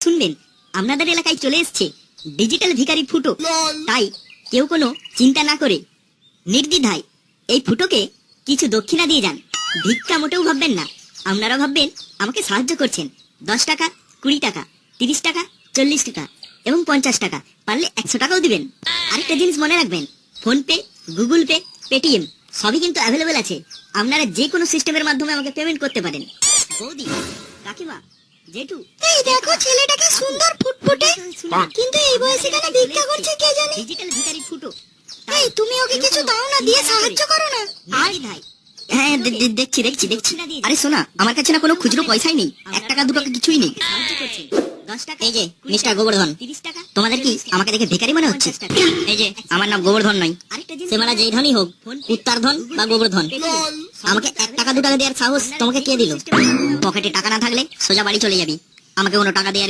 শুনবেন, আপনাদের এলাকায় চলে এসছে ডিজিটাল ভিখারি ফুটো। তাই কেউ কোনো চিন্তা না করে নির্দ্বিধায় এই ফুটোকে কিছু দক্ষিণা দিয়ে যান। ভিক্ষা মোটেও ভাববেন না। আপনারা ভাববেন আমাকে সাহায্য করছেন। 10 টাকা, 20 টাকা, 30 টাকা, 40 টাকা এবং 50 টাকা, পারলে 100 টাকাও দিবেন। আরেকটা জিনিস মনে রাখবেন, ফোনপে, গুগল পে, পেটিএম সবই কিন্তু অ্যাভেলেবেল আছে। আপনারা যে কোনো সিস্টেমের মাধ্যমে আমাকে পেমেন্ট করতে পারেন। বৌদি, কাকিমা, জেঠু, এই দেখো ছেলেটাকে সুন্দর ফুটফুটে, কিন্তু এই বয়সে কেন ভিক্ষা করছে কে জানে। ডিজিটাল ভিখারি ফুটো। এই তুমি ওকে কিছু দাও না, দিয়ে সাহায্য করো না। হ্যাঁ, দেখছি। আরে শোনা, আমার কাছে না কোনো খুচরো পয়সাই নেই। 1 টাকা 2 টাকা কিছুই নেই। এই যে মিস্টার গোবর্ধন, তোমাদের কি আমাকে দেখে ভিখারি মনে হচ্ছে? এই যে আমার নাম গোবর্ধন নয়, সে মারা যেই ধনই হোক, উত্তরধন বা গোবর্ধন। আমাকে 1 টাকা 2 টাকা দেওয়ার সাহস তোমাকে কে দিল? পকেটে টাকা না থাকলে সোজা বাড়ি চলে যাবি। আমাকে কোনো টাকা দেওয়ারই